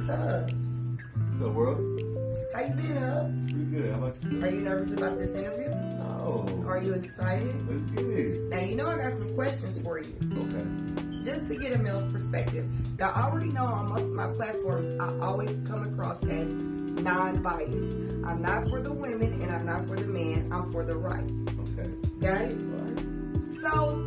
Hubs. What's up, world? How you been, Hubs? Pretty good. How about you? Are you nervous about this interview? No. Are you excited? Let's get it. Now, you know I got some questions for you. Okay. Just to get a male's perspective. Y'all already know on most of my platforms, I always come across as non-biased. I'm not for the women and I'm not for the men. I'm for the right. Okay. Got it? Right. So,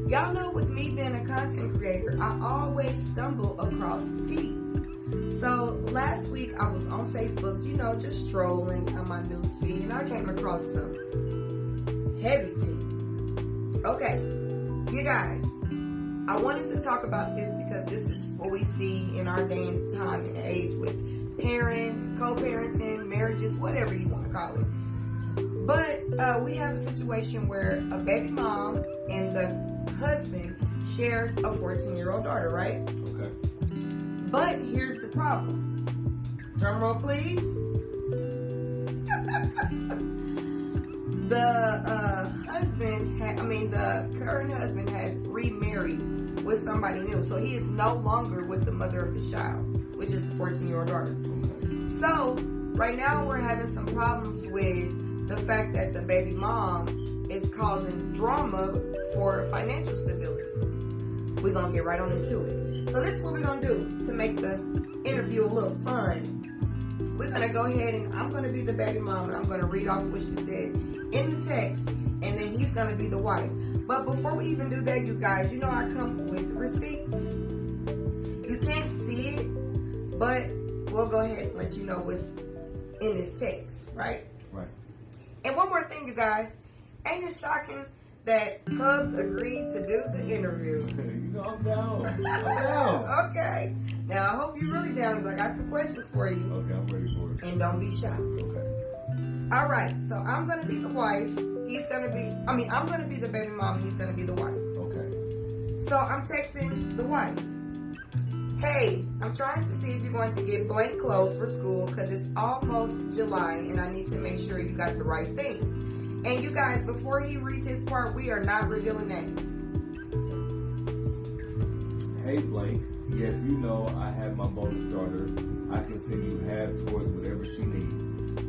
y'all know with me being a content creator, I always stumble across tea. So, last week I was on Facebook, just strolling on my news feed, and I came across some heavy tea. Okay, you guys, I wanted to talk about this because this is what we see in our day and time and age with parents, co-parenting, marriages, whatever you want to call it. But we have a situation where a baby mom and the husband shares a 14-year-old daughter, right? Okay. But here's the problem. Drum roll, please. The current husband has remarried with somebody new. So he is no longer with the mother of his child, which is a 14-year-old daughter. Okay. So right now we're having some problems with the fact that the baby mom is causing drama for financial stability. We're going to get right on into it. So this is what we're going to do to make the interview a little fun. We're going to go ahead and I'm going to be the baby mom and I'm going to read off what she said in the text, and then he's going to be the wife. But before we even do that, you guys, I come with receipts. You can't see it, but we'll go ahead and let you know what's in this text, right? Right. And one more thing, you guys. Ain't it shocking that Hubs agreed to do the interview? I'm down. I'm down. Okay. Now, I hope you're really down because I got some questions for you. Okay, I'm ready for it. And don't be shocked. Okay. All right. So, I'm going to be the wife. I'm going to be the baby mom. He's going to be the wife. Okay. So, I'm texting the wife. Hey, I'm trying to see if you're going to get blank clothes for school because it's almost July and I need to make sure you got the right thing. And you guys, before he reads his part, we are not revealing names. Hey, blank. Yes, I have my bonus daughter. I can send you half towards whatever she needs.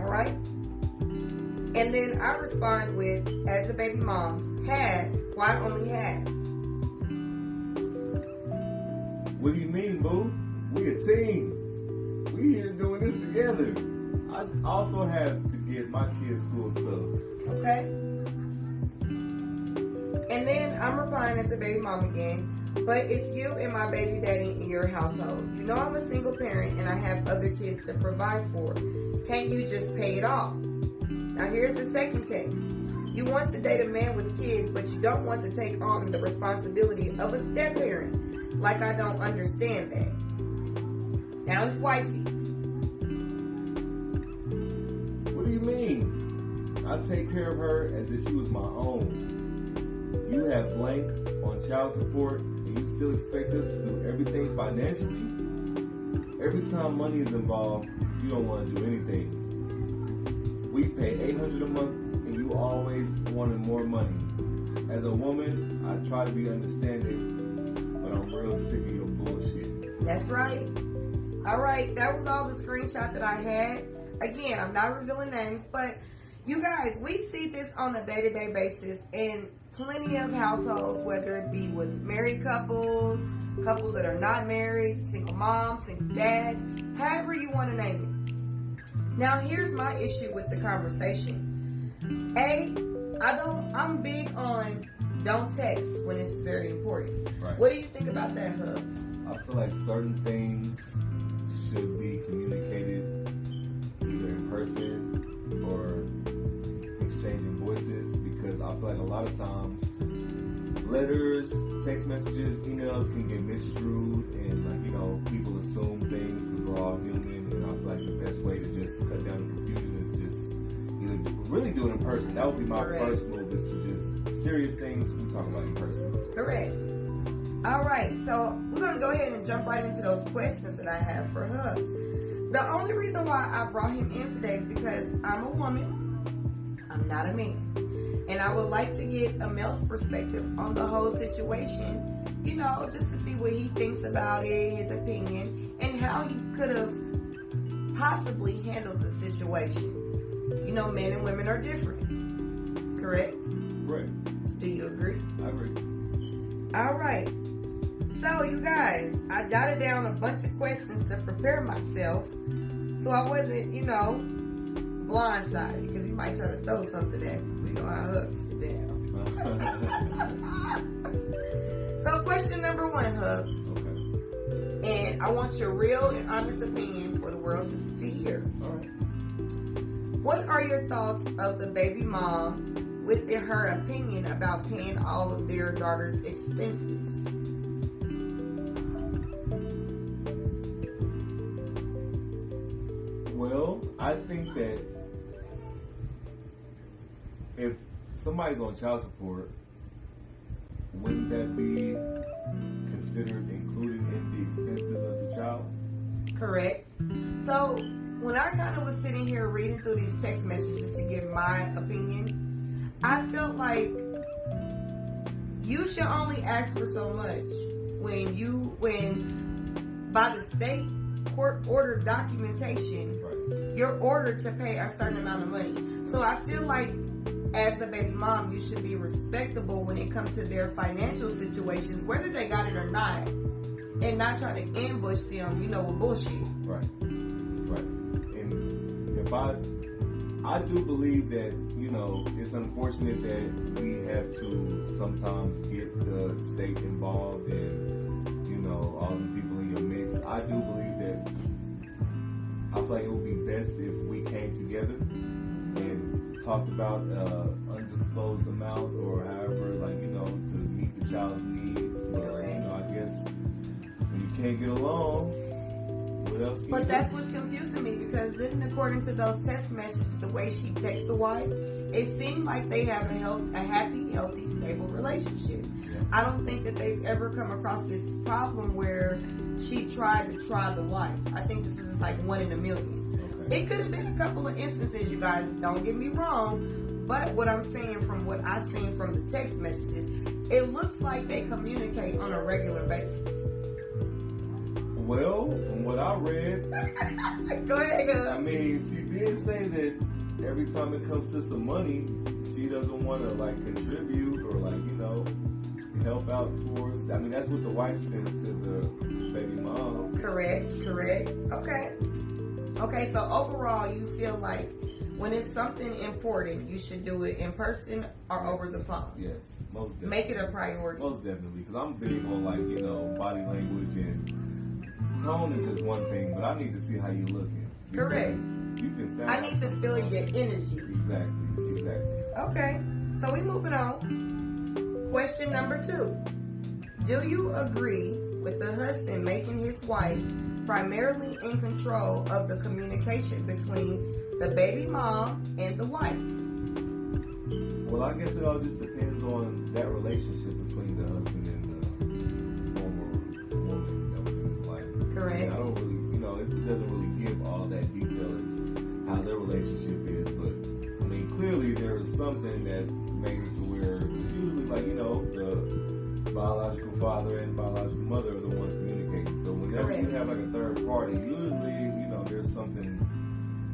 All right? And then I respond with, as the baby mom, half. Why only half? What do you mean, boo? We a team. We here doing this together. I also have to get my kids' school stuff. Okay? And then I'm replying as the baby mom again. But it's you and my baby daddy in your household. I'm a single parent and I have other kids to provide for. Can't you just pay it off? Now here's the second text. You want to date a man with kids, but you don't want to take on the responsibility of a step-parent. Like I don't understand that. Now it's wifey. What do you mean? I take care of her as if she was my own. You have blank on child support and you still expect us to do everything financially? Every time money is involved, you don't want to do anything. We pay $800 a month and you always wanted more money. As a woman, I try to be understanding, but I'm real sick of your bullshit. That's right. All right, that was all the screenshot that I had. Again, I'm not revealing names, but you guys, we see this on a day-to-day basis in plenty of households, whether it be with married couples, couples that are not married, single moms, single dads, however you want to name it. Now, here's my issue with the conversation. I'm big on don't text when it's very important. Right. What do you think about that, Hubs? I feel like certain things should be communicated either in person or exchanging voices, because I feel like a lot of times letters, text messages, emails can get misconstrued, and people assume things because we're all human, and I feel like the best way to just cut down the confusion is just either really do it in person. That would be my Correct. first move, is to just serious things we talk about in person. Correct. All right, so we're going to go ahead and jump right into those questions that I have for Hubs. The only reason why I brought him in today is because I'm a woman. I'm not a man. And I would like to get a male's perspective on the whole situation, just to see what he thinks about it, his opinion. And how he could have possibly handled the situation. You know, men and women are different. Correct? Correct. Do you agree? I agree. All right. So, you guys, I jotted down a bunch of questions to prepare myself so I wasn't, blindsided, because he might try to throw something at me. We know how Hubs get down. So, question number 1, Hubs. Okay. And I want your real and honest opinion for the world to hear. All right. What are your thoughts of the baby mom with her opinion about paying all of their daughter's expenses? Well, I think that if somebody's on child support, wouldn't that be considered included in the expenses of the child? Correct. So when I kind of was sitting here reading through these text messages to give my opinion, I felt like you should only ask for so much when by the state court order documentation, you're ordered to pay a certain amount of money. So I feel like as the baby mom, you should be respectable when it comes to their financial situations, whether they got it or not, and not try to ambush them, with bullshit. Right. And if I do believe that, it's unfortunate that we have to sometimes get the state involved and, all the people in your mix. I do believe that I feel like it would be best if we came together and talked about undisclosed amount or however, to meet the child's needs. But, I guess when you can't get along, what else can you do? But that's what's confusing me, because then according to those text messages, the way she texts the wife, it seemed like they have a happy, healthy, stable relationship. Yeah. I don't think that they've ever come across this problem where she tried to try the wife. I think this was just like 1 in a million. Okay. It could have been a couple of instances, you guys, don't get me wrong, but what I'm saying from what I've seen from the text messages, it looks like they communicate on a regular basis. Well, from what I read, Go ahead, I mean, she did say that every time it comes to some money, she doesn't want to contribute or help out towards. I mean, that's what the wife said to the baby mom. Correct. Okay, so overall, you feel like when it's something important, you should do it in person or over the phone. Yes, most definitely. Make it a priority. Most definitely, because I'm big on body language, and tone is just one thing, but I need to see how you're looking. Correct. You can sound. I need to feel your energy. Exactly. Okay, so we moving on. Question number 2. Do you agree with the husband making his wife primarily in control of the communication between the baby mom and the wife? Well, I guess it all just depends on that relationship between the husband and the former woman that was in his life. Correct. And I don't really, it doesn't really give all that detail as how their relationship is, but I mean, clearly there is something that made it to where it's usually the biological father and biological mother are the ones communicating. So whenever you have a third party, usually, there's something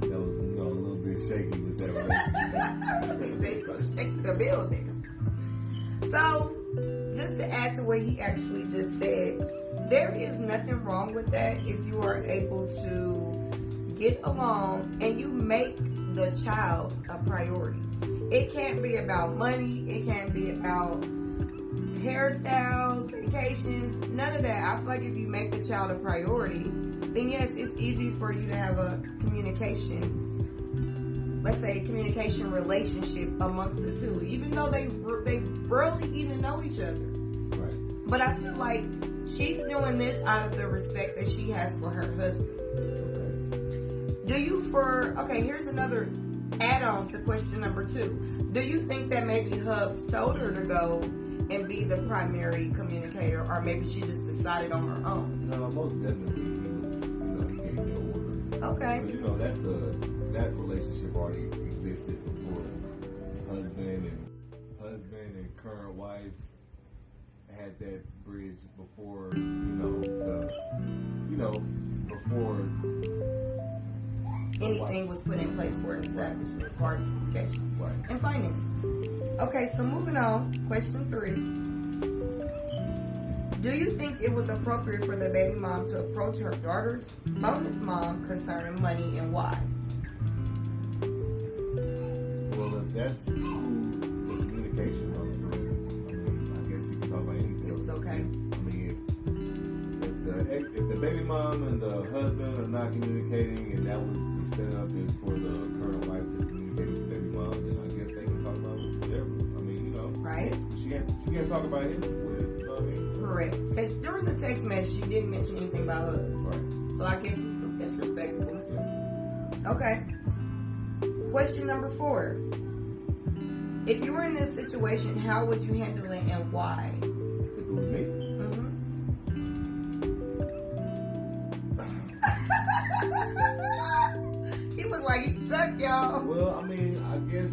that was, a little bit shaky with that relationship. They gonna shake the building. So, just to add to what he actually just said, there is nothing wrong with that if you are able to get along and you make the child a priority. It can't be about money. It can't be about hairstyles, vacations, none of that. I feel like if you make the child a priority, then yes, it's easy for you to have a communication relationship amongst the two, even though they barely even know each other. Right. But I feel like she's doing this out of the respect that she has for her husband. Okay. Here's another add-on to question number 2. Do you think that maybe Hubs told her to go and be the primary communicator, or maybe she just decided on her own? No, most definitely he gave the order. Okay. So, that relationship already existed before husband and current wife had that bridge before, before anything was put in place for an establishment as far as communication Right. and finances. Okay, so moving on, question 3. Do you think it was appropriate for the baby mom to approach her daughter's bonus mom concerning money, and why? Well, if that's who the communication was through, I mean, I guess you can talk about anything. It was okay. I mean, if the baby mom and the husband are not communicating, and that was the setup is for the current wife to communicate with the baby mom, then I guess they can talk about whatever. I mean, you know, Right? she can't talk about anything with it. You know what I mean? Correct. Because during the text message, she didn't mention anything about us. Right. So I guess it's respectable. Yeah. Okay. Question number 4. If you were in this situation, how would you handle it and why? If it was me, He looked like he's stuck, y'all. well, I mean, I guess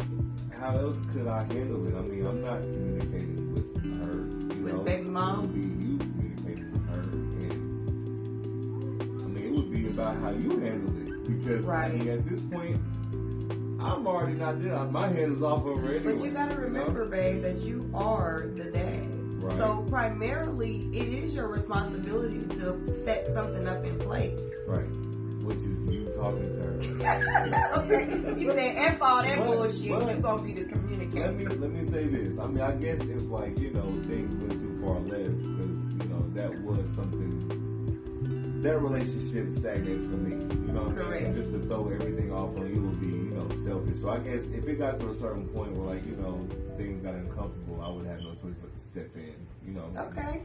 how else could I handle it? I mean, I'm not communicating with her. You With know, baby mom? It would be you communicating with her, and I mean, it would be about how you handle it because Right. I mean, at this point, I'm already not there. My hands is off over anyway. But you gotta remember, babe, that you are the dad. Right. So primarily, it is your responsibility to set something up in place. Right. Which is you talking to her. Okay, he said, F all that But- bullshit, but- you gonna be the communicator. Let me say this. I mean, I guess if like things went too far left because that was something that relationship stagnates for me. You know what I mean? Correct. Just to throw everything off on you would be selfish. So I guess if it got to a certain point where like things got uncomfortable, I would have no choice but to step in. Okay,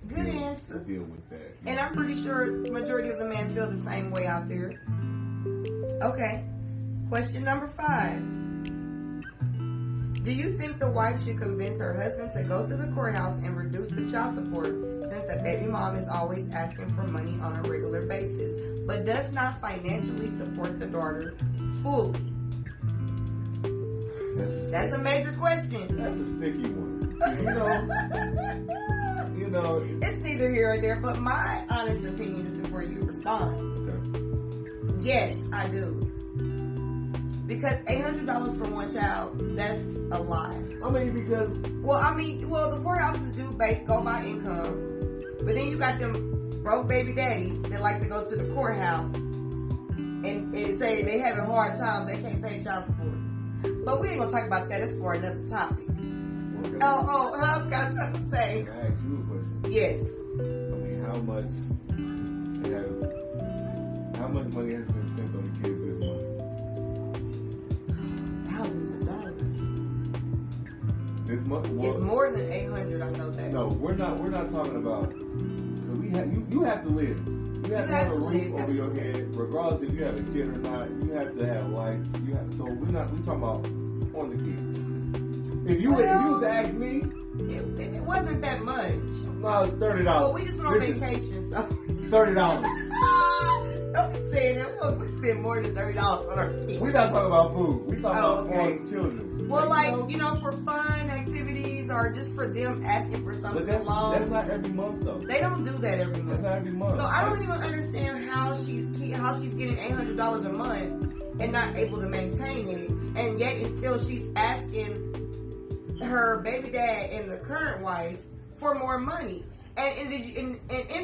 good answer. Deal with that. And I'm pretty sure the majority of the men feel the same way out there. Okay. Question number 5. Do you think the wife should convince her husband to go to the courthouse and reduce the child support since the baby mom is always asking for money on a regular basis, but does not financially support the daughter fully? That's a major question. That's a sticky one. It's neither here or there, but my honest opinion is before you respond. Okay. Yes, I do. Because $800 for one child, that's a lot. I mean, because the courthouses do go by income, but then you got them broke baby daddies that like to go to the courthouse and say they having hard times, they can't pay child support. But we ain't gonna talk about that. It's for another topic. okay. Oh, Hub's got something to say. Can I ask you a question? Yes. I mean, how much money has been spent on the kids this month? Thousands of dollars. This month? It's more than 800. I know that. No, we're not talking about. Cause you have to live. You have to have a roof over your head, regardless if you have a kid or not. You have to have lights. So we talking about on the kids. If you was to ask me, it wasn't that much. no, $30. But we just went on vacation, so. $30. Don't be saying that. We spend more than $30 on our kids. We're not talking about food. We talking about okay. on children. Well, for fun activities or just for them asking for something But that's alone. not every month though. They don't do that every That's month. not every month. So I don't even understand how she's getting $800 a month and not able to maintain it, and yet and still she's asking her baby dad and the current wife for more money. And in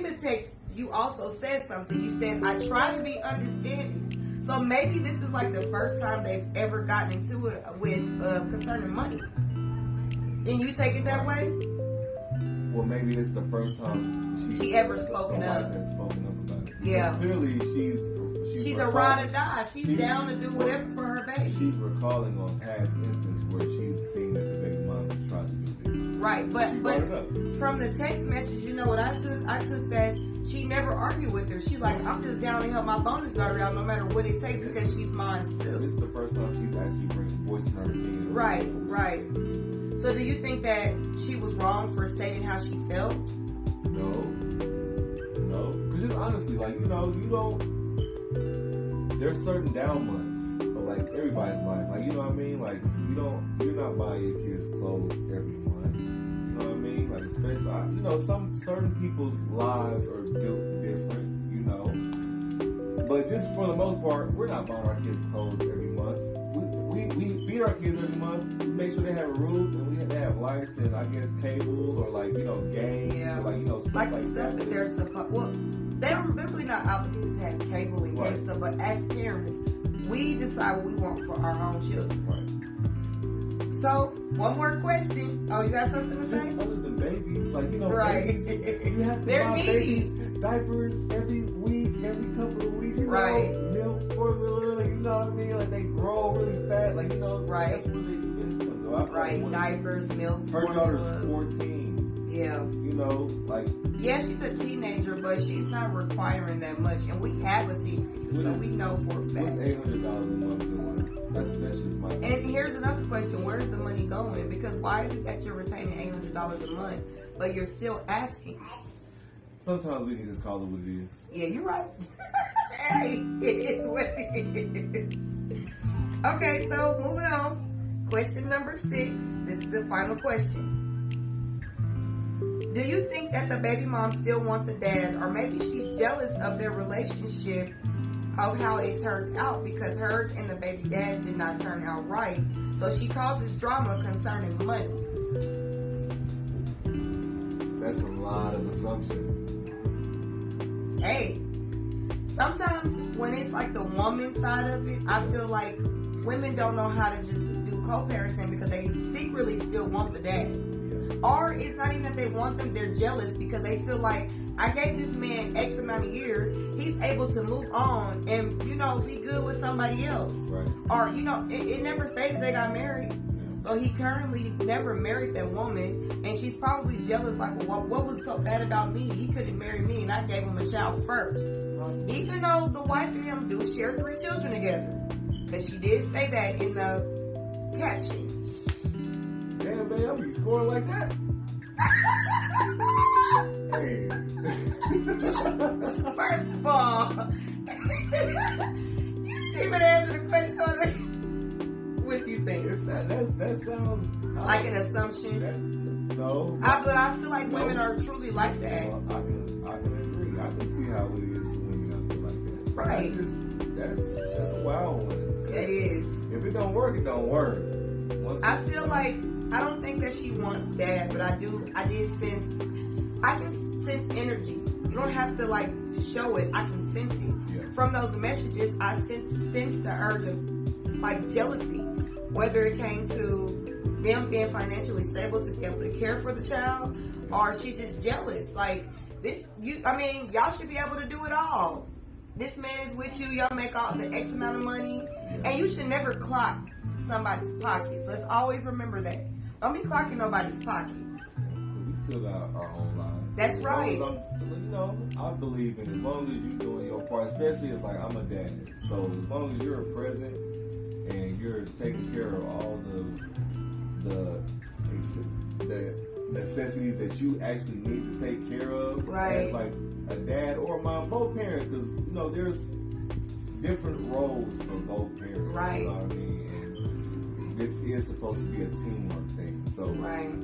the text, you also said something. You said, I try to be understanding. So maybe this is like the first time they've ever gotten into it with concerning money. And you take it that way? Well, maybe it's the first time She ever spoken up. Has spoken up about it. Yeah. But clearly, She's a ride or die. She's down to do whatever for her baby. She's recalling on past instances where she's seen that the baby mom has tried to do this. Right, She but brought it up. from the text message, you know what I took? I took that she never argued with her. She's like, I'm just down to help my bonus daughter out no matter what it takes because she's mine This too. is the first time she's actually voicing her opinion. Right. So do you think that she was wrong for stating how she felt? No. Because just honestly, you don't. There's certain down months of everybody's life. You know what I mean? You're not buying your kids clothes every month. You know what I mean? Especially, some certain people's lives are built different. But just for the most part, we're not buying our kids clothes every month. We feed our kids every month. We make sure they have a roof and we have to have lights and I guess cable or like, you know, games or like, you know, stuff like the stuff that they're supposed. Well, they're really not obligated to have cable and game stuff. But as parents, we decide what we want for our own children. Right. So, one more question. Oh, you got something to say? Other than babies, like, you know, right. babies, you have to buy babies diapers every week, every couple of weeks, you know, milk, formula, you know what I mean? Like, they grow really fast, like, you know, that's really expensive. So Diapers, milk, her formula. daughter's 14. Yeah. You know, like. Yeah, she's a teenager, but she's not requiring that much. And we have a teenager, so we know for a fact. What's $800 a month doing? That's just my question. And here's another question. Where's the money going? Because why is it that you're retaining $800 a month, but you're still asking? Sometimes we can just call it what it is. Yeah, you're right. Hey, it is what it is. Okay, so moving on. Question number 6. This is the final question. Do you think that the baby mom still wants the dad, or maybe she's jealous of their relationship, of how it turned out, because hers and the baby dad's did not turn out right, so she causes drama concerning money? That's a lot of assumption. Hey, sometimes when it's like the woman side of it, I feel like women don't know how to just do co-parenting because they secretly still want the dad. Or it's not even that they want them, they're jealous because they feel like, I gave this man X amount of years, he's able to move on and, you know, be good with somebody else. Right. Or, you know, it never stated they got married. So he currently never married that woman, and she's probably jealous, like, well, what was so bad about me? He couldn't marry me, and I gave him a child first. Even though the wife and him do share 3 children together. Because she did say that in the caption. Damn, man, I'll be scoring like that. Hey. First of all, you didn't even answer the question. What do you think? That sounds like an assumption. No. But I feel like women are truly like that. Well, I can agree. I can see how it is when women feel like that. Right. That's a wild one. It is. If it don't work, it don't work. I feel like I don't think that she wants dad, but I can sense energy. You don't have to like show it. I can sense it. Yeah. From those messages, I sense the urge of like jealousy, whether it came to them being financially stable to be able to care for the child, or she's just jealous. Like y'all should be able to do it all. This man is with you, y'all make all the X amount of money, and you should never clock somebody's pockets. Let's always remember that. Don't be clocking nobody's pockets. We still got our own lives. That's right. I believe in as long as you're doing your part, especially as like I'm a dad. So as long as you're present and you're taking care of all the necessities that you actually need to take care of, right? As like a dad or a mom, both parents, because there's different roles for both parents. Right. You know what I mean? And this is supposed to be a teamwork thing. So right.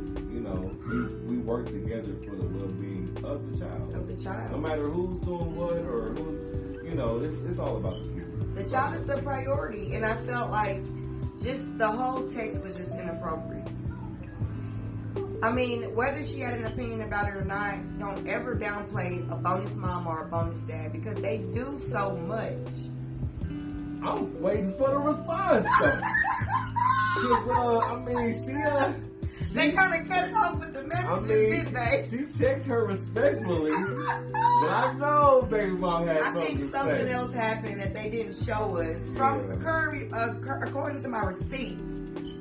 We work together for the well-being of the child. No matter who's doing what or who's, it's all about the people. The child is the priority, and I felt like just the whole text was just inappropriate. I mean, whether she had an opinion about it or not, don't ever downplay a bonus mom or a bonus dad because they do so much. I'm waiting for the response though. Because, they kind of cut it off with the messages, didn't they? She checked her respectfully, but I know baby mom had something to say. I think something else happened that they didn't show us. According to my receipts,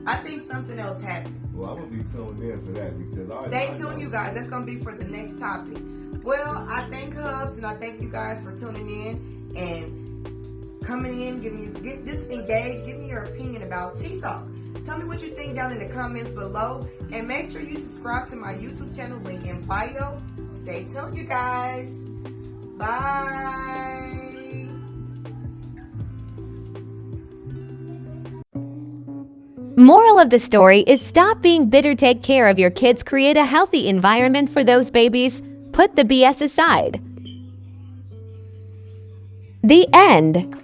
I think something else happened. Well, I'm going to be tuned in for that because Stay tuned, you guys. That's going to be for the next topic. Well, I thank Hubs and I thank you guys for tuning in and coming in, just engage, give me your opinion about T-Talk. Tell me what you think down in the comments below. And make sure you subscribe to my YouTube channel, link in bio. Stay tuned, you guys. Bye. Moral of the story is stop being bitter, take care of your kids, create a healthy environment for those babies, put the BS aside. The end.